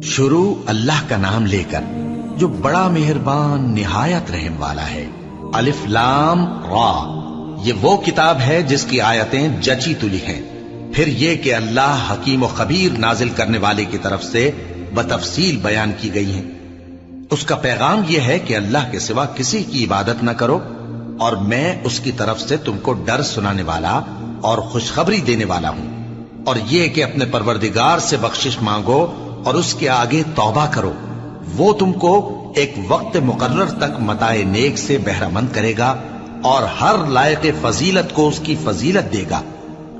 شروع اللہ کا نام لے کر جو بڑا مہربان نہایت رحم والا ہے۔ الف لام را، یہ وہ کتاب ہے جس کی آیتیں جچی تلی ہیں۔ پھر یہ کہ اللہ حکیم و خبیر نازل کرنے والے کی طرف سے بتفصیل بیان کی گئی ہیں۔ اس کا پیغام یہ ہے کہ اللہ کے سوا کسی کی عبادت نہ کرو، اور میں اس کی طرف سے تم کو ڈر سنانے والا اور خوشخبری دینے والا ہوں، اور یہ کہ اپنے پروردگار سے بخشش مانگو اور اس کے آگے توبہ کرو، وہ تم کو ایک وقت مقرر تک متاع نیک سے بہرہ مند کرے گا اور ہر لائق فضیلت کو اس کی فضیلت دے گا۔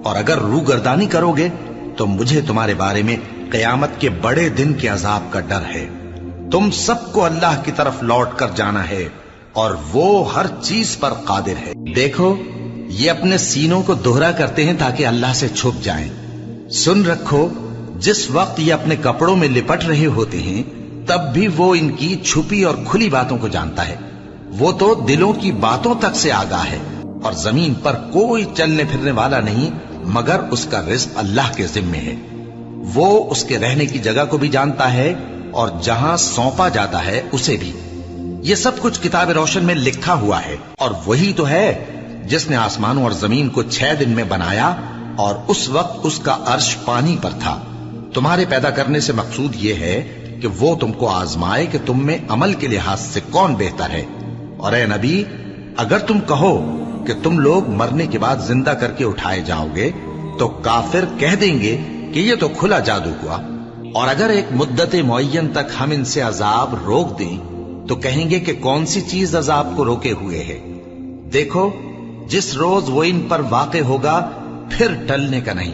اور اگر روگردانی کرو گے تو مجھے تمہارے بارے میں قیامت کے بڑے دن کے عذاب کا ڈر ہے۔ تم سب کو اللہ کی طرف لوٹ کر جانا ہے اور وہ ہر چیز پر قادر ہے۔ دیکھو، یہ اپنے سینوں کو دوہرا کرتے ہیں تاکہ اللہ سے چھپ جائیں۔ سن رکھو، جس وقت یہ اپنے کپڑوں میں لپٹ رہے ہوتے ہیں تب بھی وہ ان کی چھپی اور کھلی باتوں کو جانتا ہے۔ وہ تو دلوں کی باتوں تک سے آگاہ ہے، اور زمین پر کوئی چلنے پھرنے والا نہیں مگر اس کا رزق اللہ کے ذمے ہے۔ وہ اس کے رہنے کی جگہ کو بھی جانتا ہے اور جہاں سونپا جاتا ہے اسے بھی۔ یہ سب کچھ کتاب روشن میں لکھا ہوا ہے، اور وہی تو ہے جس نے آسمانوں اور زمین کو 6 دن میں بنایا، اور اس وقت اس کا عرش پانی پر تھا۔ تمہارے پیدا کرنے سے مقصود یہ ہے کہ وہ تم کو آزمائے کہ تم میں عمل کے لحاظ سے کون بہتر ہے۔ اور اے نبی، اگر تم کہو کہ تم لوگ مرنے کے بعد زندہ کر کے اٹھائے جاؤ گے تو کافر کہہ دیں گے کہ یہ تو کھلا جادو ہوا، اور اگر ایک مدت معین تک ہم ان سے عذاب روک دیں تو کہیں گے کہ کون سی چیز عذاب کو روکے ہوئے ہے۔ دیکھو، جس روز وہ ان پر واقع ہوگا پھر ٹلنے کا نہیں،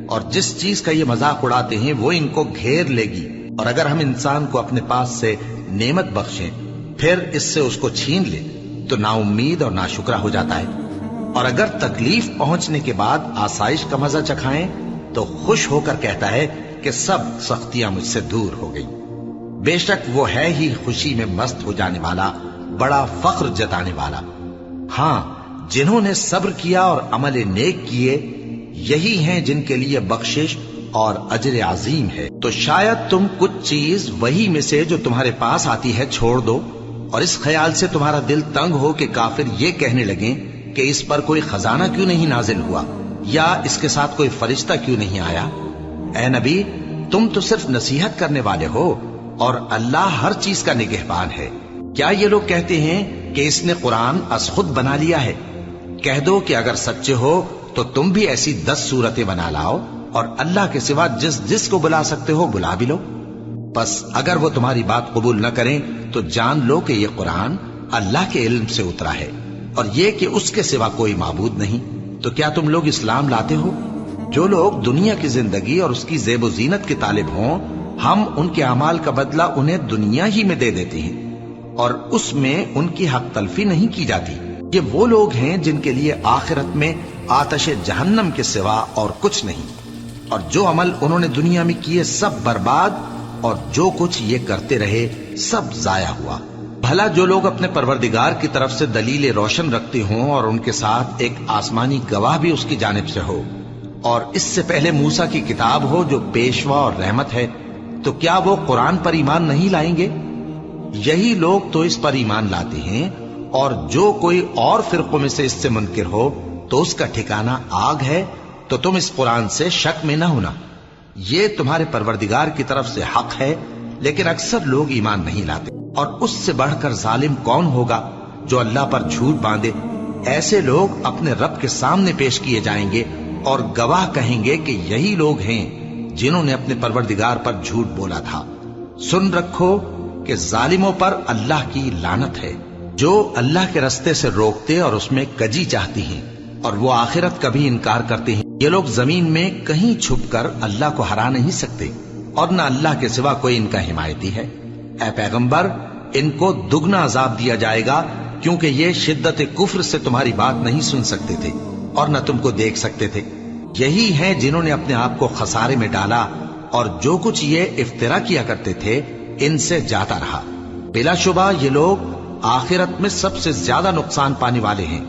اور جس چیز کا یہ مذاق اڑاتے ہیں وہ ان کو گھیر لے گی۔ اور اگر ہم انسان کو اپنے پاس سے نعمت بخشیں پھر اس سے اس کو چھین لے تو نا امید اور ناشکرا ہو جاتا ہے، اور اگر تکلیف پہنچنے کے بعد آسائش کا مزہ چکھائیں تو خوش ہو کر کہتا ہے کہ سب سختیاں مجھ سے دور ہو گئی۔ بے شک وہ ہے ہی خوشی میں مست ہو جانے والا، بڑا فخر جتانے والا۔ ہاں، جنہوں نے صبر کیا اور عمل نیک کیے، یہی ہیں جن کے لیے بخشش اور اجر عظیم ہے۔ تو شاید تم کچھ چیز وہی میں سے جو تمہارے پاس آتی ہے چھوڑ دو، اور اس خیال سے تمہارا دل تنگ ہو کہ کافر یہ کہنے لگیں کہ اس پر کوئی خزانہ کیوں نہیں نازل ہوا، یا اس کے ساتھ کوئی فرشتہ کیوں نہیں آیا۔ اے نبی، تم تو صرف نصیحت کرنے والے ہو، اور اللہ ہر چیز کا نگہبان ہے۔ کیا یہ لوگ کہتے ہیں کہ اس نے قرآن از خود بنا لیا ہے؟ کہہ دو کہ اگر سچے ہو تو تم بھی ایسی 10 صورتیں بنا لاؤ، اور اللہ کے سوا جس جس کو بلا سکتے ہو بلا بھی لو۔ بس اگر وہ تمہاری بات قبول نہ کریں تو جان لو کہ یہ قرآن اللہ کے علم سے اترا ہے، اور یہ کہ اس کے سوا کوئی معبود نہیں۔ تو کیا تم لوگ اسلام لاتے ہو؟ جو لوگ دنیا کی زندگی اور اس کی زیب و زینت کے طالب ہوں، ہم ان کے اعمال کا بدلہ انہیں دنیا ہی میں دے دیتے ہیں، اور اس میں ان کی حق تلفی نہیں کی جاتی۔ یہ وہ لوگ ہیں جن کے لیے آخرت میں آتش جہنم کے سوا اور کچھ نہیں، اور جو عمل انہوں نے دنیا میں کیے سب برباد، اور جو کچھ یہ کرتے رہے سب ضائع ہوا۔ بھلا جو لوگ اپنے پروردگار کی طرف سے دلیل روشن رکھتے ہوں اور ان کے ساتھ ایک آسمانی گواہ بھی اس کی جانب سے ہو، اور اس سے پہلے موسیٰ کی کتاب ہو جو پیشوا اور رحمت ہے، تو کیا وہ قرآن پر ایمان نہیں لائیں گے؟ یہی لوگ تو اس پر ایمان لاتے ہیں، اور جو کوئی اور فرقوں میں سے اس سے منکر ہو تو اس کا ٹھکانہ آگ ہے۔ تو تم اس قرآن سے شک میں نہ ہونا، یہ تمہارے پروردگار کی طرف سے حق ہے، لیکن اکثر لوگ ایمان نہیں لاتے۔ اور اس سے بڑھ کر ظالم کون ہوگا جو اللہ پر جھوٹ باندھے؟ ایسے لوگ اپنے رب کے سامنے پیش کیے جائیں گے اور گواہ کہیں گے کہ یہی لوگ ہیں جنہوں نے اپنے پروردگار پر جھوٹ بولا تھا۔ سن رکھو کہ ظالموں پر اللہ کی لعنت ہے، جو اللہ کے رستے سے روکتے اور اس میں کجی چاہتی ہیں، اور وہ آخرت کا بھی انکار کرتے ہیں۔ یہ لوگ زمین میں کہیں چھپ کر اللہ کو ہرا نہیں سکتے، اور نہ اللہ کے سوا کوئی ان کا حمایتی ہے۔ اے پیغمبر، ان کو دگنا عذاب دیا جائے گا، کیونکہ یہ شدت کفر سے تمہاری بات نہیں سن سکتے تھے اور نہ تم کو دیکھ سکتے تھے۔ یہی ہیں جنہوں نے اپنے آپ کو خسارے میں ڈالا، اور جو کچھ یہ افترا کیا کرتے تھے ان سے جاتا رہا۔ بلا شبہ یہ لوگ آخرت میں سب سے زیادہ نقصان پانے والے ہیں۔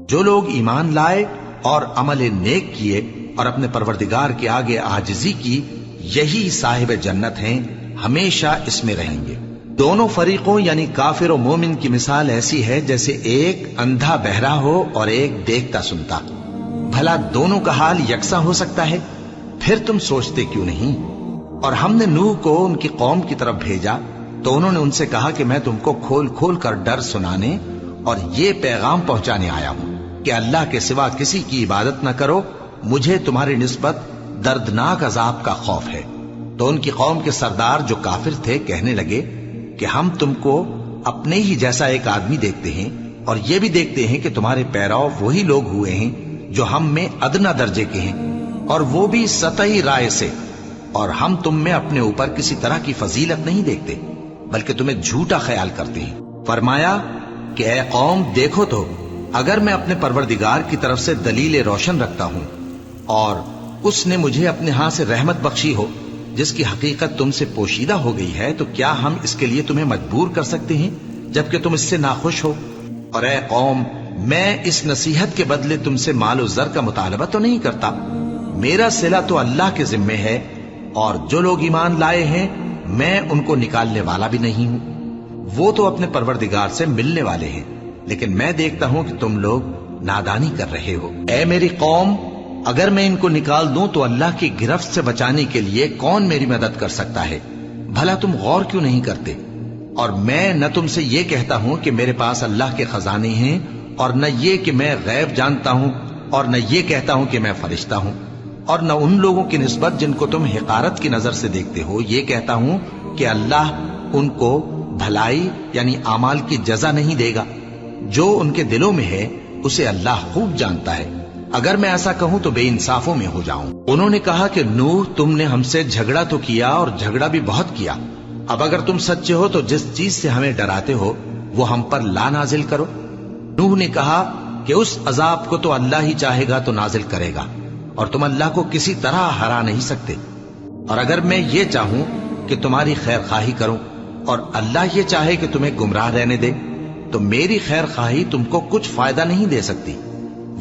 جو لوگ ایمان لائے اور عمل نیک کیے اور اپنے پروردگار کے آگے عاجزی کی، یہی صاحب جنت ہیں ہمیشہ اس میں رہیں گے۔ دونوں فریقوں یعنی کافر و مومن کی مثال ایسی ہے جیسے ایک اندھا بہرا ہو اور ایک دیکھتا سنتا۔ بھلا دونوں کا حال یکساں ہو سکتا ہے؟ پھر تم سوچتے کیوں نہیں؟ اور ہم نے نوح کو ان کی قوم کی طرف بھیجا تو انہوں نے ان سے کہا کہ میں تم کو کھول کھول کر ڈر سنانے اور یہ پیغام پہنچانے آیا ہوں کہ اللہ کے سوا کسی کی عبادت نہ کرو، مجھے تمہاری نسبت دردناک عذاب کا خوف ہے۔ تو ان کی قوم کے سردار جو کافر تھے کہنے لگے کہ ہم تم کو اپنے ہی جیسا ایک آدمی دیکھتے ہیں اور یہ بھی دیکھتے ہیں کہ تمہارے پیراؤ وہی لوگ ہوئے ہیں جو ہم میں ادنا درجے کے ہیں، اور وہ بھی سطحی رائے سے، اور ہم تم میں اپنے اوپر کسی طرح کی فضیلت نہیں دیکھتے بلکہ تمہیں جھوٹا خیال کرتے ہیں۔ فرمایا کہ اے قوم دیکھو تو، اگر میں اپنے پروردگار کی طرف سے دلیل روشن رکھتا ہوں اور اس نے مجھے اپنے ہاں سے رحمت بخشی ہو جس کی حقیقت تم سے پوشیدہ ہو گئی ہے، تو کیا ہم اس کے لیے تمہیں مجبور کر سکتے ہیں جبکہ تم اس سے ناخوش ہو؟ اور اے قوم، میں اس نصیحت کے بدلے تم سے مال و زر کا مطالبہ تو نہیں کرتا، میرا صلہ تو اللہ کے ذمے ہے، اور جو لوگ ایمان لائے ہیں میں ان کو نکالنے والا بھی نہیں ہوں، وہ تو اپنے پروردگار سے ملنے والے ہیں، لیکن میں دیکھتا ہوں کہ تم لوگ نادانی کر رہے ہو۔ اے میری قوم، اگر میں ان کو نکال دوں تو اللہ کی گرفت سے بچانے کے لیے کون میری مدد کر سکتا ہے؟ بھلا تم غور کیوں نہیں کرتے؟ اور میں نہ تم سے یہ کہتا ہوں کہ میرے پاس اللہ کے خزانے ہیں، اور نہ یہ کہ میں غیب جانتا ہوں، اور نہ یہ کہتا ہوں کہ میں فرشتہ ہوں، اور نہ ان لوگوں کی نسبت جن کو تم حقارت کی نظر سے دیکھتے ہو یہ کہتا ہوں کہ اللہ ان کو بھلائی یعنی اعمال کی جزا نہیں دے گا۔ جو ان کے دلوں میں ہے اسے اللہ خوب جانتا ہے، اگر میں ایسا کہوں تو بے انصافوں میں ہو جاؤں۔ انہوں نے کہا کہ نوح، تم نے ہم سے جھگڑا تو کیا اور جھگڑا بھی بہت کیا، اب اگر تم سچے ہو تو جس چیز سے ہمیں ڈراتے ہو وہ ہم پر لا نازل کرو۔ نوح نے کہا کہ اس عذاب کو تو اللہ ہی چاہے گا تو نازل کرے گا، اور تم اللہ کو کسی طرح ہرا نہیں سکتے، اور اگر میں یہ چاہوں کہ تمہاری خیر خواہی کروں اور اللہ یہ چاہے کہ تمہیں گمراہ رہنے دے تو میری خیر خواہی تم کو کچھ فائدہ نہیں دے سکتی۔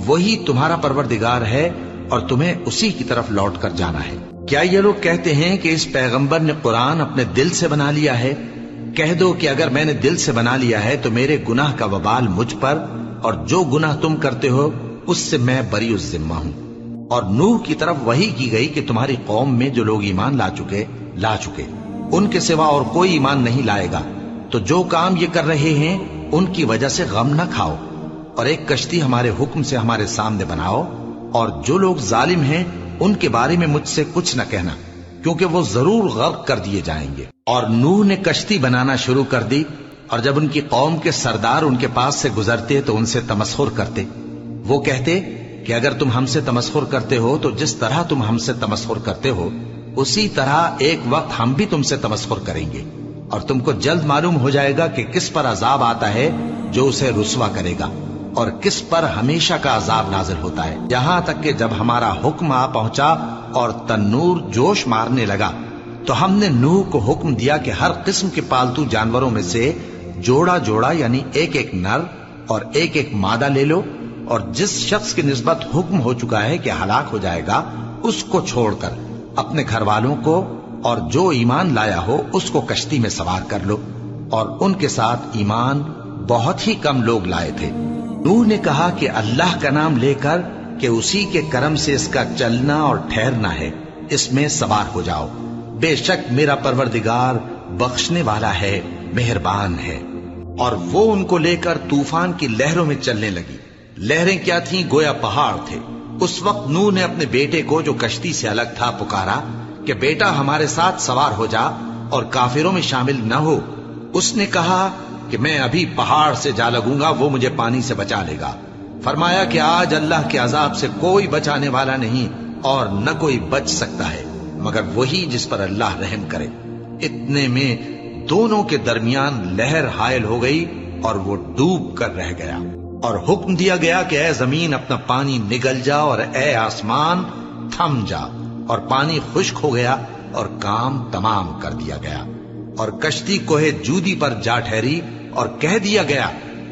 وہی تمہارا پروردگار ہے اور تمہیں اسی کی طرف لوٹ کر جانا ہے۔ کیا یہ لوگ کہتے ہیں کہ اس پیغمبر نے قرآن اپنے دل سے بنا لیا ہے؟ کہہ دو کہ اگر میں نے دل سے بنا لیا ہے تو میرے گناہ کا وبال مجھ پر، اور جو گناہ تم کرتے ہو اس سے میں بری الذمہ ہوں۔ اور نوح کی طرف وحی کی گئی کہ تمہاری قوم میں جو لوگ ایمان لا چکے ان کے سوا اور کوئی ایمان نہیں لائے گا، تو جو کام یہ کر رہے ہیں ان کی وجہ سے غم نہ کھاؤ، اور ایک کشتی ہمارے حکم سے ہمارے سامنے بناؤ، اور جو لوگ ظالم ہیں ان کے بارے میں مجھ سے کچھ نہ کہنا، کیونکہ وہ ضرور غرق کر دیے جائیں گے۔ اور نوح نے کشتی بنانا شروع کر دی، اور جب ان کی قوم کے سردار ان کے پاس سے گزرتے تو ان سے تمسخر کرتے۔ وہ کہتے کہ اگر تم ہم سے تمسخر کرتے ہو تو جس طرح تم ہم سے تمسخر کرتے ہو اسی طرح ایک وقت ہم بھی تم سے تمسخر کریں گے، اور تم کو جلد معلوم ہو جائے گا کہ کس پر عذاب آتا ہے جو اسے رسوا کرے گا، اور کس پر ہمیشہ کا عذاب نازل ہوتا ہے، یہاں تک کہ جب ہمارا حکم آ پہنچا اور تنور جوش مارنے لگا تو ہم نے نوح کو حکم دیا کہ ہر قسم کے پالتو جانوروں میں سے جوڑا جوڑا یعنی ایک ایک نر اور ایک ایک مادہ لے لو، اور جس شخص کی نسبت حکم ہو چکا ہے کہ ہلاک ہو جائے گا اس کو چھوڑ کر اپنے گھر والوں کو اور جو ایمان لایا ہو اس کو کشتی میں سوار کر لو، اور ان کے ساتھ ایمان بہت ہی کم لوگ لائے تھے۔ نوح نے کہا کہ اللہ کا نام لے کر کہ اسی کے کرم سے اس کا چلنا اور ٹھہرنا ہے، اس میں سوار ہو جاؤ، بے شک میرا پروردگار بخشنے والا ہے، مہربان ہے۔ اور وہ ان کو لے کر طوفان کی لہروں میں چلنے لگی۔ لہریں کیا تھیں؟ گویا پہاڑ تھے۔ اس وقت نوح نے اپنے بیٹے کو جو کشتی سے الگ تھا پکارا کہ بیٹا ہمارے ساتھ سوار ہو جا اور کافروں میں شامل نہ ہو۔ اس نے کہا کہ میں ابھی پہاڑ سے جا لگوں گا، وہ مجھے پانی سے بچا لے گا۔ فرمایا کہ آج اللہ کے عذاب سے کوئی بچانے والا نہیں اور نہ کوئی بچ سکتا ہے مگر وہی جس پر اللہ رحم کرے۔ اتنے میں دونوں کے درمیان لہر حائل ہو گئی اور وہ ڈوب کر رہ گیا، اور حکم دیا گیا کہ اے زمین اپنا پانی نگل جا اور اے آسمان تھم جا، اور پانی خشک ہو گیا اور کام تمام کر دیا گیا، اور کشتی کوہ جودی پر جا ٹھہری، اور کہہ دیا گیا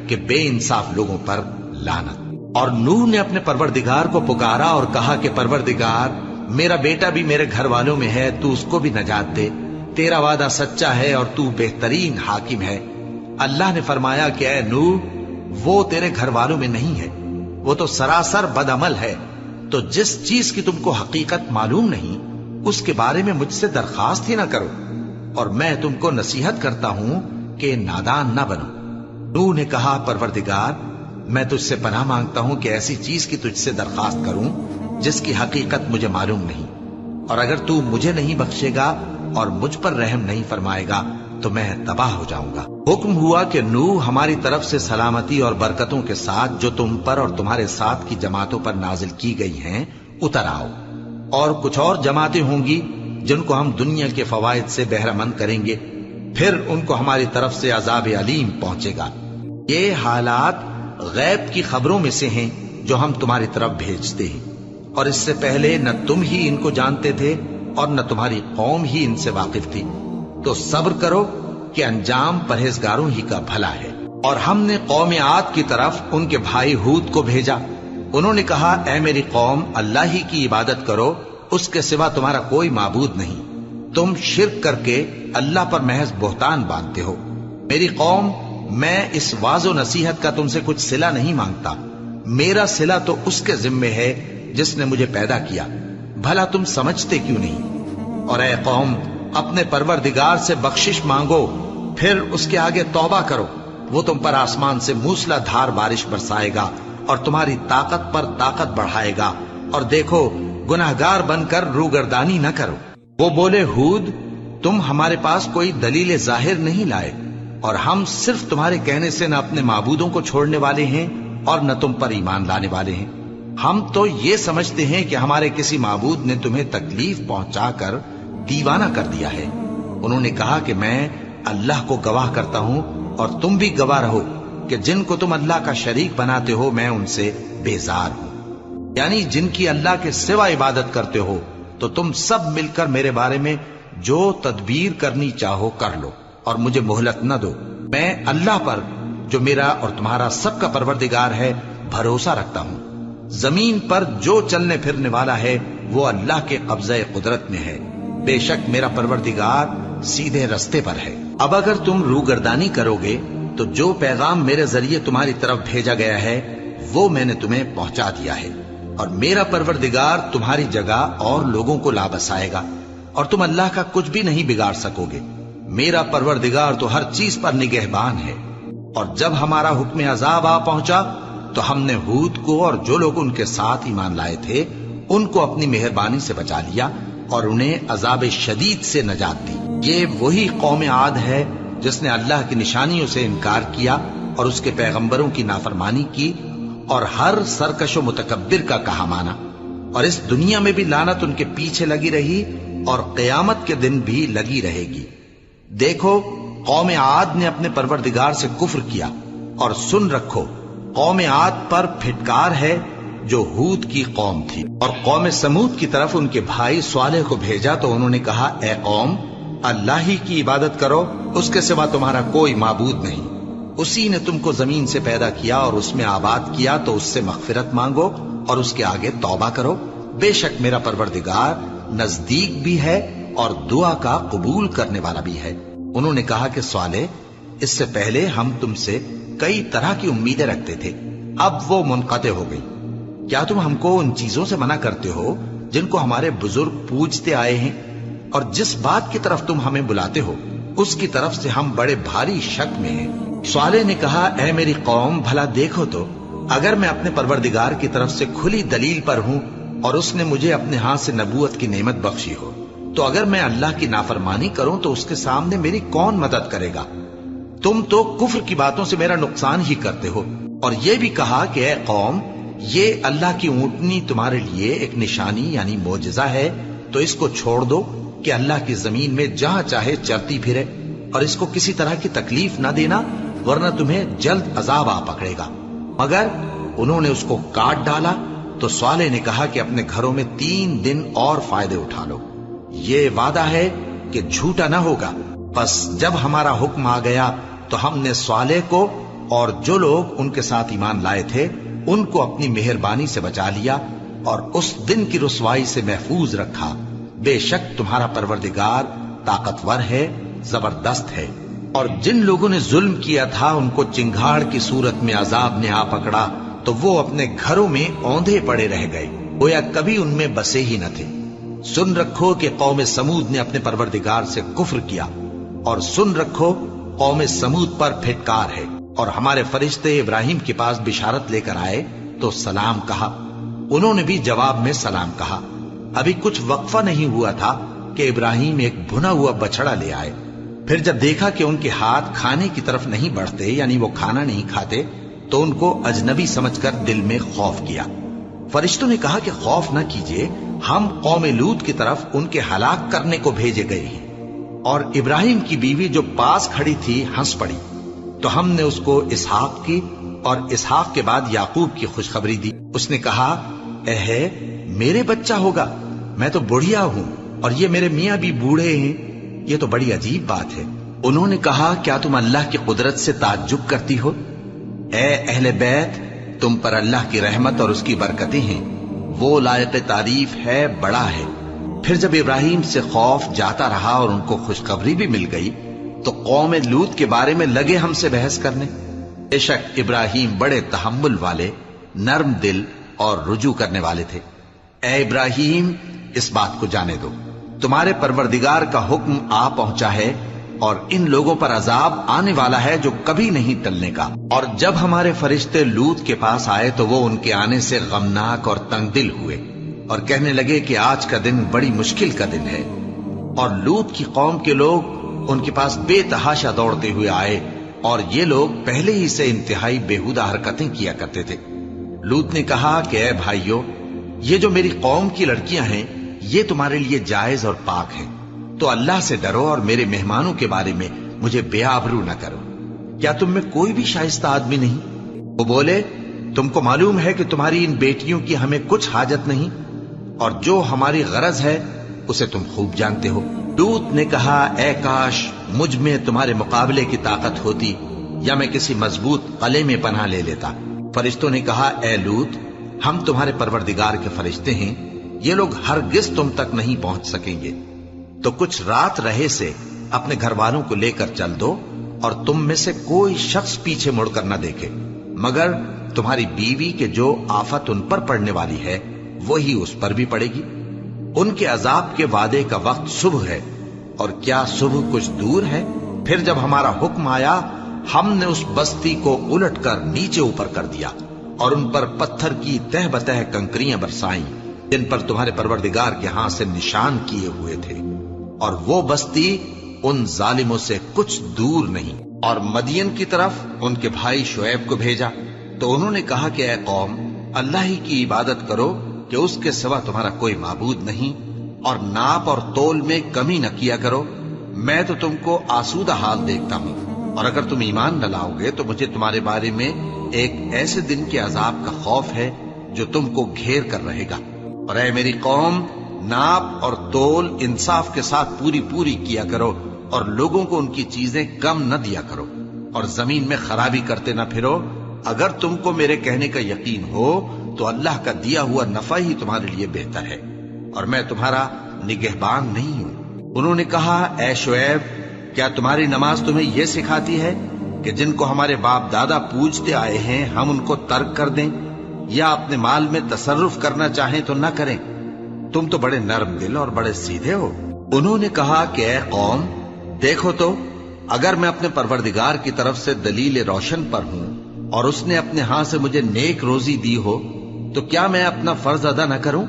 کہ بے انصاف لوگوں پر لعنت۔ اور نوح نے اپنے پروردگار کو پکارا اور کہا کہ پروردگار، میرا بیٹا بھی میرے گھر والوں میں ہے، تو اس کو بھی نجات دے، تیرا وعدہ سچا ہے اور تو بہترین حاکم ہے۔ اللہ نے فرمایا کہ اے نوح، وہ تیرے گھر والوں میں نہیں ہے، وہ تو سراسر بدعمل ہے، تو جس چیز کی تم کو حقیقت معلوم نہیں اس کے بارے میں مجھ سے درخواست ہی نہ کرو، اور میں تم کو نصیحت کرتا ہوں کہ نادان نہ بنو۔ نوح نے کہا پروردگار، میں تجھ سے پناہ مانگتا ہوں کہ ایسی چیز کی تجھ سے درخواست کروں جس کی حقیقت مجھے معلوم نہیں، اور اگر تو مجھے نہیں بخشے گا اور مجھ پر رحم نہیں فرمائے گا تو میں تباہ ہو جاؤں گا۔ حکم ہوا کہ نوح ہماری طرف سے سلامتی اور برکتوں کے ساتھ جو تم پر اور تمہارے ساتھ کی جماعتوں پر نازل کی گئی ہیں اتر آؤ، اور کچھ اور جماعتیں ہوں گی جن کو ہم دنیا کے فوائد سے بہرہ مند کریں گے، پھر ان کو ہماری طرف سے عذاب علیم پہنچے گا۔ یہ حالات غیب کی خبروں میں سے ہیں جو ہم تمہاری طرف بھیجتے ہیں، اور اس سے پہلے نہ تم ہی ان کو جانتے تھے اور نہ تمہاری قوم ہی ان سے واقف تھی، تو صبر کرو کہ انجام پرہیزگاروں ہی کا بھلا ہے۔ اور ہم نے قوم عاد کی طرف ان کے بھائی ہود کو بھیجا، انہوں نے کہا اے میری قوم، اللہ ہی کی عبادت کرو، اس کے سوا تمہارا کوئی معبود نہیں، تم شرک کر کے اللہ پر محض بہتان باندھتے ہو۔ میری قوم، میں اس واعظ و نصیحت کا تم سے کچھ صلہ نہیں مانگتا، میرا صلہ تو اس کے ذمے ہے جس نے مجھے پیدا کیا، بھلا تم سمجھتے کیوں نہیں؟ اور اے قوم، اپنے پروردگار سے بخشش مانگو، پھر اس کے آگے توبہ کرو، وہ تم پر آسمان سے موسلا دھار بارش برسائے گا اور تمہاری طاقت پر طاقت بڑھائے گا، اور دیکھو گناہگار بن کر روگردانی نہ کرو۔ وہ بولے ہود، تم ہمارے پاس کوئی دلیل ظاہر نہیں لائے، اور ہم صرف تمہارے کہنے سے نہ اپنے معبودوں کو چھوڑنے والے ہیں اور نہ تم پر ایمان لانے والے ہیں، ہم تو یہ سمجھتے ہیں کہ ہمارے کسی معبود نے تمہیں تکلیف پہنچا کر دیوانہ کر دیا ہے۔ انہوں نے کہا کہ میں اللہ کو گواہ کرتا ہوں اور تم بھی گواہ رہو کہ جن کو تم اللہ کا شریک بناتے ہو میں ان سے بیزار ہوں، یعنی جن کی اللہ کے سوا عبادت کرتے ہو، تو تم سب مل کر میرے بارے میں جو تدبیر کرنی چاہو کر لو اور مجھے مہلت نہ دو۔ میں اللہ پر جو میرا اور تمہارا سب کا پروردگار ہے بھروسہ رکھتا ہوں۔ زمین پر جو چلنے پھرنے والا ہے وہ اللہ کے قبضہ قدرت میں ہے، بے شک میرا پروردگار سیدھے رستے پر ہے۔ اب اگر تم روگردانی کرو گے تو جو پیغام میرے ذریعے تمہاری طرف بھیجا گیا ہے وہ میں نے تمہیں پہنچا دیا ہے، اور میرا پروردگار تمہاری جگہ اور لوگوں کو لا بسائے گا، اور تم اللہ کا کچھ بھی نہیں بگاڑ سکو گے۔ میرا پروردگار تو ہر چیز پر نگہبان ہے۔ اور جب ہمارا حکم عذاب آ پہنچا تو ہم نے ہود کو اور جو لوگ ان کے ساتھ ایمان لائے تھے ان کو اپنی مہربانی سے بچا لیا اور انہیں عذاب شدید سے نجات دی۔ یہ وہی قوم عاد ہے جس نے اللہ کی نشانیوں سے انکار کیا اور اس کے پیغمبروں کی نافرمانی کی، اور ہر سرکش و متکبر کا کہا مانا، اور اس دنیا میں بھی لعنت ان کے پیچھے لگی رہی اور قیامت کے دن بھی لگی رہے گی۔ دیکھو قوم عاد نے اپنے پروردگار سے کفر کیا، اور سن رکھو قوم عاد پر پھٹکار ہے جو ہود کی قوم تھی۔ اور قوم سمود کی طرف ان کے بھائی صالح کو بھیجا تو انہوں نے کہا اے قوم، اللہ ہی کی عبادت کرو، اس کے سوا تمہارا کوئی معبود نہیں، اسی نے تم کو زمین سے پیدا کیا اور اس میں آباد کیا، تو اس سے مغفرت مانگو اور اس کے آگے توبہ کرو، بے شک میرا پروردگار نزدیک بھی ہے اور دعا کا قبول کرنے والا بھی ہے۔ انہوں نے کہا کہ صالح، اس سے پہلے ہم تم سے کئی طرح کی امیدیں رکھتے تھے، اب وہ منقطع ہو گئی، کیا تم ہم کو ان چیزوں سے منع کرتے ہو جن کو ہمارے بزرگ پوجتے آئے ہیں، اور جس بات کی طرف تم ہمیں بلاتے ہو اس کی طرف سے ہم بڑے بھاری شک میں ہیں۔ صالح نے کہا اے میری قوم، بھلا دیکھو تو اگر میں اپنے پروردگار کی طرف سے کھلی دلیل پر ہوں اور اس نے مجھے اپنے ہاتھ سے نبوت کی نعمت بخشی ہو، تو اگر میں اللہ کی نافرمانی کروں تو اس کے سامنے میری کون مدد کرے گا؟ تم تو کفر کی باتوں سے میرا نقصان ہی کرتے ہو۔ اور یہ بھی کہا کہ اے قوم، یہ اللہ کی اونٹنی تمہارے لیے ایک نشانی یعنی معجزہ ہے، تو اس کو چھوڑ دو کہ اللہ کی زمین میں جہاں چاہے چرتی پھرے، اور اس کو کسی طرح کی تکلیف نہ دینا، ورنہ تمہیں جلد عذاب آ پکڑے گا۔ مگر انہوں نے اس کو کاٹ ڈالا تو صالح نے کہا کہ اپنے گھروں میں 3 دن اور فائدے اٹھا لو، یہ وعدہ ہے کہ جھوٹا نہ ہوگا۔ پس جب ہمارا حکم آ گیا تو ہم نے صالح کو اور جو لوگ ان کے ساتھ ایمان لائے تھے ان کو اپنی مہربانی سے بچا لیا اور اس دن کی رسوائی سے محفوظ رکھا، بے شک تمہارا پروردگار طاقتور ہے، زبردست ہے۔ اور جن لوگوں نے ظلم کیا تھا ان کو چنگھاڑ کی صورت میں عذاب نے آ پکڑا تو وہ اپنے گھروں میں اوندھے پڑے رہ گئے، گویا کبھی ان میں بسے ہی نہ تھے۔ سن رکھو کہ قوم سمود نے اپنے پروردگار سے کفر کیا، اور سن رکھو قوم سمود پر پھٹکار ہے۔ اور ہمارے فرشتے ابراہیم کے پاس بشارت لے کر آئے تو سلام کہا، انہوں نے بھی جواب میں سلام کہا۔ ابھی کچھ وقفہ نہیں ہوا تھا کہ ابراہیم ایک بھنا ہوا بچڑا لے آئے۔ پھر جب دیکھا کہ ان کے ہاتھ کھانے کی طرف نہیں بڑھتے، یعنی وہ کھانا نہیں کھاتے، تو ان کو اجنبی سمجھ کر دل میں خوف کیا۔ فرشتوں نے کہا کہ خوف نہ کیجیے، ہم قوم لوط کی طرف ان کے ہلاک کرنے کو بھیجے گئے ہیں۔ اور ابراہیم کی بیوی جو پاس کھڑی تھی ہنس پڑی، تو ہم نے اس کو اسحاق کی اور اسحاق کے بعد یعقوب کی خوشخبری دی۔ اس نے کہا، اے میرے بچہ ہوگا، میں تو بڑھیا ہوں اور یہ میرے میاں بھی بوڑھے ہیں، یہ تو بڑی عجیب بات ہے۔ انہوں نے کہا، کیا تم اللہ کی قدرت سے تعجب کرتی ہو؟ اے اہل بیت، تم پر اللہ کی رحمت اور اس کی برکتیں ہیں، وہ لائق تعریف ہے، بڑا ہے۔ پھر جب ابراہیم سے خوف جاتا رہا اور ان کو خوشخبری بھی مل گئی تو قوم لوط کے بارے میں لگے ہم سے بحث کرنے۔ بے شک ابراہیم بڑے تحمل والے، نرم دل اور رجوع کرنے والے تھے۔ اے ابراہیم، اس بات کو جانے دو، تمہارے پروردگار کا حکم آ پہنچا ہے اور ان لوگوں پر عذاب آنے والا ہے جو کبھی نہیں ٹلنے کا۔ اور جب ہمارے فرشتے لوط کے پاس آئے تو وہ ان کے آنے سے غمناک اور تنگ دل ہوئے اور کہنے لگے کہ آج کا دن بڑی مشکل کا دن ہے۔ اور لوط کی قوم کے لوگ ان کے پاس بے تحاشا دوڑتے ہوئے آئے، اور یہ لوگ پہلے ہی سے انتہائی بیہودہ حرکتیں کیا کرتے تھے۔ لوط نے کہا کہ اے بھائیو، یہ جو میری قوم کی لڑکیاں ہیں یہ تمہارے لیے جائز اور پاک ہیں، تو اللہ سے ڈرو اور میرے مہمانوں کے بارے میں مجھے بے آبرو نہ کرو۔ کیا تم میں کوئی بھی شائستہ آدمی نہیں؟ وہ بولے، تم کو معلوم ہے کہ تمہاری ان بیٹیوں کی ہمیں کچھ حاجت نہیں، اور جو ہماری غرض ہے اسے تم خوب جانتے ہو۔ لوط نے کہا، اے کاش مجھ میں تمہارے مقابلے کی طاقت ہوتی، یا میں کسی مضبوط قلعے میں پناہ لے لیتا۔ فرشتوں نے کہا، اے لوط، ہم تمہارے پروردگار کے فرشتے ہیں، یہ لوگ ہرگز تم تک نہیں پہنچ سکیں گے، تو کچھ رات رہے سے اپنے گھر والوں کو لے کر چل دو، اور تم میں سے کوئی شخص پیچھے مڑ کر نہ دیکھے، مگر تمہاری بیوی کے جو آفت ان پر پڑنے والی ہے وہی اس پر بھی پڑے گی۔ ان کے عذاب کے وعدے کا وقت صبح ہے، اور کیا صبح کچھ دور ہے؟ پھر جب ہمارا حکم آیا ہم نے اس بستی کو الٹ کر نیچے اوپر کر دیا، اور ان پر پتھر کی تہ بتہ کنکریاں برسائیں جن پر تمہارے پروردگار کے ہاں سے نشان کیے ہوئے تھے، اور وہ بستی ان ظالموں سے کچھ دور نہیں۔ اور مدین کی طرف ان کے بھائی شعیب کو بھیجا تو انہوں نے کہا کہ اے قوم، اللہ ہی کی عبادت کرو کہ اس کے سوا تمہارا کوئی معبود نہیں، اور ناپ اور تول میں کمی نہ کیا کرو، میں تو تم کو آسودہ حال دیکھتا ہوں، اور اگر تم ایمان نہ لاؤ گے تو مجھے تمہارے بارے میں ایک ایسے دن کے عذاب کا خوف ہے جو تم کو گھیر کر رہے گا۔ اور اے میری قوم، ناپ اور تول انصاف کے ساتھ پوری کیا کرو، اور لوگوں کو ان کی چیزیں کم نہ دیا کرو، اور زمین میں خرابی کرتے نہ پھرو۔ اگر تم کو میرے کہنے کا یقین ہو تو اللہ کا دیا ہوا نفع ہی تمہارے لیے بہتر ہے، اور میں تمہارا نگہبان نہیں ہوں۔ انہوں نے کہا، اے شعیب، کیا تمہاری نماز تمہیں یہ سکھاتی ہے کہ جن کو ہمارے باپ دادا پوجتے آئے ہیں ہم ان کو ترک کر دیں، یا اپنے مال میں تصرف کرنا چاہیں تو نہ کریں؟ تم تو بڑے نرم دل اور بڑے سیدھے ہو۔ انہوں نے کہا کہ اے قوم، دیکھو تو، اگر میں اپنے پروردگار کی طرف سے دلیل روشن پر ہوں اور اس نے اپنے ہاں سے مجھے نیک روزی دی ہو تو کیا میں اپنا فرض ادا نہ کروں؟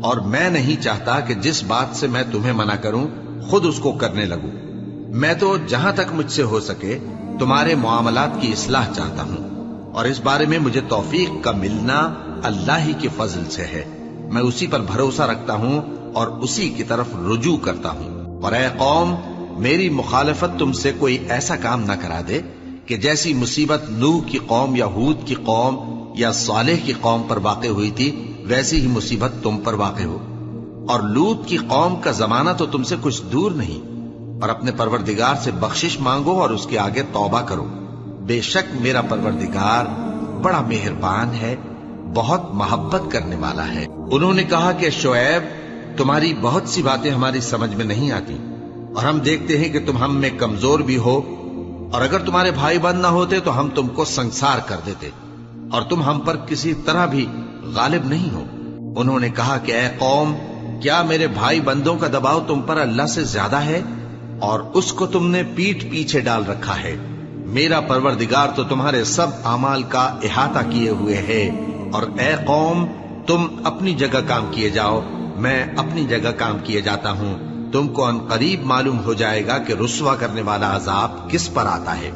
اور میں نہیں چاہتا کہ جس بات سے میں تمہیں منع کروں خود اس کو کرنے لگوں۔ میں تو جہاں تک مجھ سے ہو سکے تمہارے معاملات کی اصلاح چاہتا ہوں، اور اس بارے میں مجھے توفیق کا ملنا اللہ ہی کے فضل سے ہے۔ میں اسی پر بھروسہ رکھتا ہوں اور اسی کی طرف رجوع کرتا ہوں۔ اور اے قوم، میری مخالفت تم سے کوئی ایسا کام نہ کرا دے کہ جیسی مصیبت نوح کی قوم یا ہود کی قوم یا صالح کی قوم پر واقع ہوئی تھی ویسی ہی مصیبت تم پر واقع ہو۔ اور لوط کی قوم کا زمانہ تو تم سے کچھ دور نہیں، اور اپنے پروردگار سے بخشش مانگو اور اس کے آگے توبہ کرو، بے شک میرا پروردگار بڑا مہربان ہے، بہت محبت کرنے والا ہے۔ انہوں نے کہا کہ شعیب، تمہاری بہت سی باتیں ہماری سمجھ میں نہیں آتی، اور ہم دیکھتے ہیں کہ تم ہم میں کمزور بھی ہو، اور اگر تمہارے بھائی بند نہ ہوتے تو ہم تم کو سنسار کر دیتے، اور تم ہم پر کسی طرح بھی غالب نہیں ہو۔ انہوں نے کہا کہ اے قوم، کیا میرے بھائی بندوں کا دباؤ تم پر اللہ سے زیادہ ہے، اور اس کو تم نے پیٹھ پیچھے ڈال رکھا ہے؟ میرا پروردگار تو تمہارے سب اعمال کا احاطہ کیے ہوئے ہے۔ اور اے قوم، تم اپنی جگہ کام کیے جاؤ، میں اپنی جگہ کام کیے جاتا ہوں۔ تم کو ان قریب معلوم ہو جائے گا کہ رسوا کرنے والا عذاب کس پر آتا ہے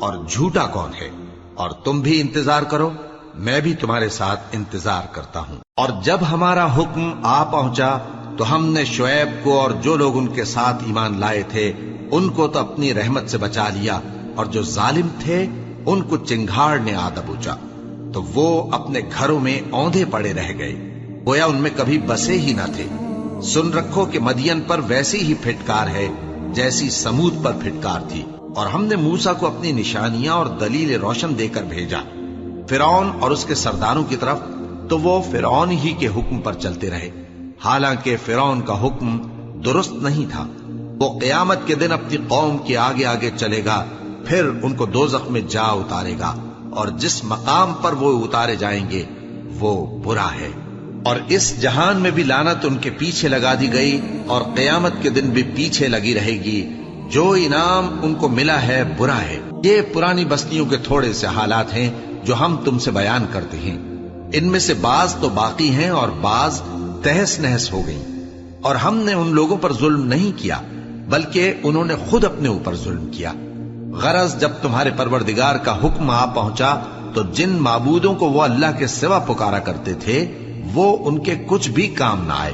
اور جھوٹا کون ہے، اور تم بھی انتظار کرو، میں بھی تمہارے ساتھ انتظار کرتا ہوں۔ اور جب ہمارا حکم آ پہنچا تو ہم نے شعیب کو اور جو لوگ ان کے ساتھ ایمان لائے تھے ان کو تو اپنی رحمت سے بچا لیا، اور جو ظالم تھے ان کو چنگھاڑ نے آ دبوچا، تو وہ اپنے گھروں میں اوندھے پڑے رہ گئے، گویا ان میں کبھی بسے ہی نہ تھے۔ سن رکھو کہ مدین پر ویسی ہی پھٹکار ہے جیسی سمود پر پھٹکار تھی، اور ہم نے موسیٰ کو اپنی نشانیاں اور دلیل روشن دے کر بھیجا فرعون اور اس کے سرداروں کی طرف، تو وہ فرعون ہی کے حکم پر چلتے رہے، حالانکہ فرعون کا حکم درست نہیں تھا۔ وہ قیامت کے دن اپنی قوم کے آگے آگے چلے گا، پھر ان کو دوزخ میں جا اتارے گا، اور جس مقام پر وہ اتارے جائیں گے وہ برا ہے۔ اور اس جہان میں بھی لعنت ان کے پیچھے لگا دی گئی، اور قیامت کے دن بھی پیچھے لگی رہے گی۔ جو انعام ان کو ملا ہے برا ہے۔ یہ پرانی بستیوں کے تھوڑے سے حالات ہیں جو ہم تم سے بیان کرتے ہیں، ان میں سے بعض تو باقی ہیں اور بعض تہس نہس ہو گئیں۔ اور ہم نے ان لوگوں پر ظلم نہیں کیا بلکہ انہوں نے خود اپنے اوپر ظلم کیا۔ غرض جب تمہارے پروردگار کا حکم آ پہنچا تو جن معبودوں کو وہ اللہ کے سوا پکارا کرتے تھے وہ ان کے کچھ بھی کام نہ آئے،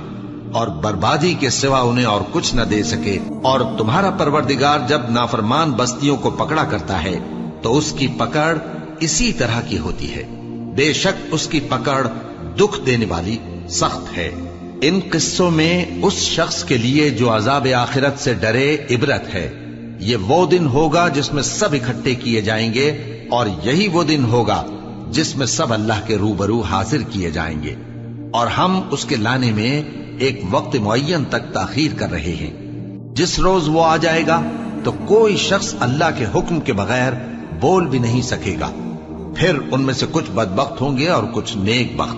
اور بربادی کے سوا انہیں اور کچھ نہ دے سکے۔ اور تمہارا پروردگار جب نافرمان بستیوں کو پکڑا کرتا ہے تو اس کی پکڑ اسی طرح کی ہوتی ہے، بے شک اس کی پکڑ دکھ دینے والی سخت ہے۔ ان قصوں میں اس شخص کے لیے جو عذاب آخرت سے ڈرے عبرت ہے۔ یہ وہ دن ہوگا جس میں سب اکٹھے کیے جائیں گے، اور یہی وہ دن ہوگا جس میں سب اللہ کے روبرو حاضر کیے جائیں گے، اور ہم اس کے لانے میں ایک وقت معین تک تاخیر کر رہے ہیں۔ جس روز وہ آ جائے گا تو کوئی شخص اللہ کے حکم کے بغیر بول بھی نہیں سکے گا۔ پھر ان میں سے کچھ بدبخت ہوں گے اور کچھ نیک بخت۔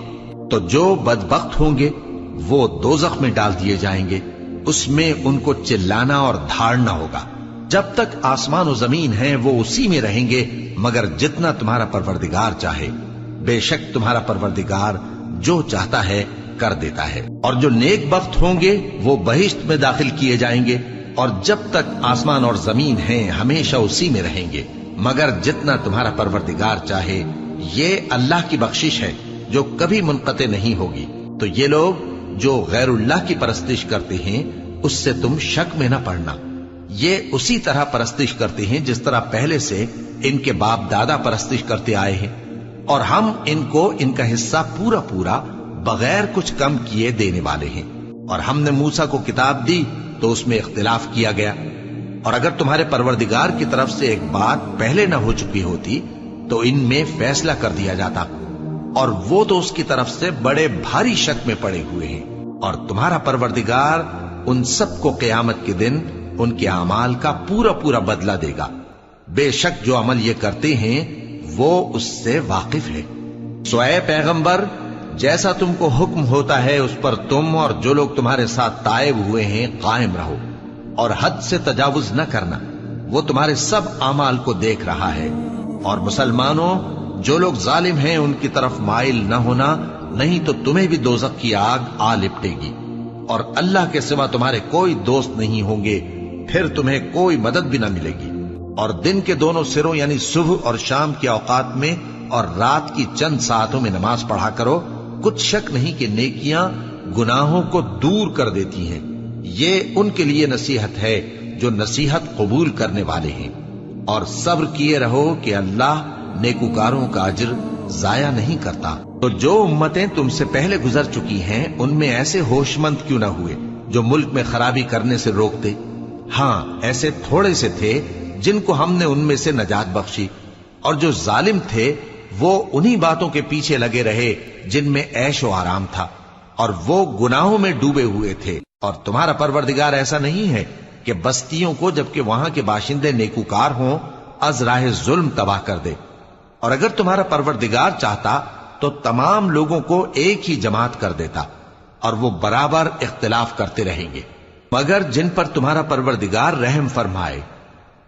تو جو بدبخت ہوں گے وہ دوزخ میں ڈال دیے جائیں گے، اس میں ان کو چلانا اور دھاڑنا ہوگا۔ جب تک آسمان و زمین ہیں وہ اسی میں رہیں گے مگر جتنا تمہارا پروردگار چاہے۔ بے شک تمہارا پروردگار جو چاہتا ہے کر دیتا ہے۔ اور جو نیک بخت ہوں گے وہ بہشت میں داخل کیے جائیں گے، اور جب تک آسمان اور زمین ہیں ہمیشہ اسی میں رہیں گے مگر جتنا تمہارا پروردگار چاہے۔ یہ اللہ کی بخشش ہے جو کبھی منقطع نہیں ہوگی۔ تو یہ لوگ جو غیر اللہ کی پرستش کرتے ہیں اس سے تم شک میں نہ پڑنا۔ یہ اسی طرح پرستش کرتے ہیں جس طرح پہلے سے ان کے باپ دادا پرستش کرتے آئے ہیں، اور ہم ان کو ان کا حصہ پورا پورا بغیر کچھ کم کیے دینے والے ہیں۔ اور ہم نے موسیٰ کو کتاب دی تو اس میں اختلاف کیا گیا، اور اگر تمہارے پروردگار کی طرف سے ایک بات پہلے نہ ہو چکی ہوتی تو ان میں فیصلہ کر دیا جاتا، اور وہ تو اس کی طرف سے بڑے بھاری شک میں پڑے ہوئے ہیں۔ اور تمہارا پروردگار ان سب کو قیامت کے دن ان کے اعمال کا پورا پورا بدلہ دے گا۔ بے شک جو عمل یہ کرتے ہیں وہ اس سے واقف ہے۔ سو اے پیغمبر، جیسا تم کو حکم ہوتا ہے اس پر تم اور جو لوگ تمہارے ساتھ تائب ہوئے ہیں قائم رہو، اور حد سے تجاوز نہ کرنا، وہ تمہارے سب اعمال کو دیکھ رہا ہے۔ اور مسلمانوں، جو لوگ ظالم ہیں ان کی طرف مائل نہ ہونا، نہیں تو تمہیں بھی دوزخ کی آگ آ لپٹے گی، اور اللہ کے سوا تمہارے کوئی دوست نہیں ہوں گے، پھر تمہیں کوئی مدد بھی نہ ملے گی۔ اور دن کے دونوں سروں یعنی صبح اور شام کے اوقات میں اور رات کی چند ساعتوں میں نماز پڑھا کرو، کچھ شک نہیں کہ نیکیاں گناہوں کو دور کر دیتی ہیں۔ یہ ان کے لیے نصیحت ہے جو نصیحت قبول کرنے والے ہیں۔ اور صبر کیے رہو کہ اللہ نیکوکاروں کا اجر ضائع نہیں کرتا۔ تو جو امتیں تم سے پہلے گزر چکی ہیں ان میں ایسے ہوش مند کیوں نہ ہوئے جو ملک میں خرابی کرنے سے روکتے؟ ہاں، ایسے تھوڑے سے تھے جن کو ہم نے ان میں سے نجات بخشی، اور جو ظالم تھے وہ انہی باتوں کے پیچھے لگے رہے جن میں عیش و آرام تھا، اور وہ گناہوں میں ڈوبے ہوئے تھے۔ اور تمہارا پروردگار ایسا نہیں ہے کہ بستیوں کو جبکہ وہاں کے باشندے نیکوکار ہوں از راہ ظلم تباہ کر دے. اور اگر تمہارا پروردگار چاہتا تو تمام لوگوں کو ایک ہی جماعت کر دیتا اور وہ برابر اختلاف کرتے رہیں گے، مگر جن پر تمہارا پروردگار رحم فرمائے.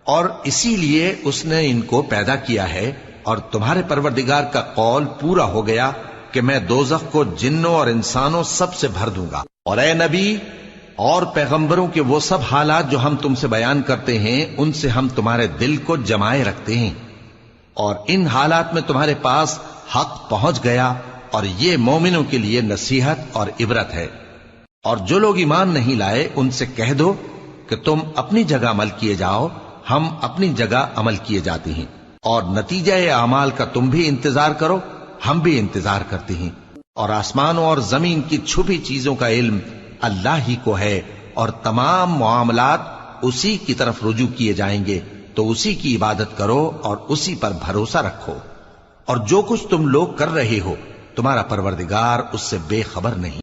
اور اسی لیے اس نے ان کو پیدا کیا ہے، اور تمہارے پروردگار کا قول پورا ہو گیا کہ میں دوزخ کو جنوں اور انسانوں سب سے بھر دوں گا. اور اے نبی اور پیغمبروں کے وہ سب حالات جو ہم تم سے بیان کرتے ہیں ان سے ہم تمہارے دل کو جمائے رکھتے ہیں، اور ان حالات میں تمہارے پاس حق پہنچ گیا، اور یہ مومنوں کے لیے نصیحت اور عبرت ہے. اور جو لوگ ایمان نہیں لائے ان سے کہہ دو کہ تم اپنی جگہ عمل کیے جاؤ، ہم اپنی جگہ عمل کیے جاتے ہیں، اور نتیجہ اعمال کا تم بھی انتظار کرو، ہم بھی انتظار کرتے ہیں. اور آسمانوں اور زمین کی چھپی چیزوں کا علم اللہ ہی کو ہے، اور تمام معاملات اسی کی طرف رجوع کیے جائیں گے، تو اسی کی عبادت کرو اور اسی پر بھروسہ رکھو. اور جو کچھ تم لوگ کر رہے ہو تمہارا پروردگار اس سے بے خبر نہیں.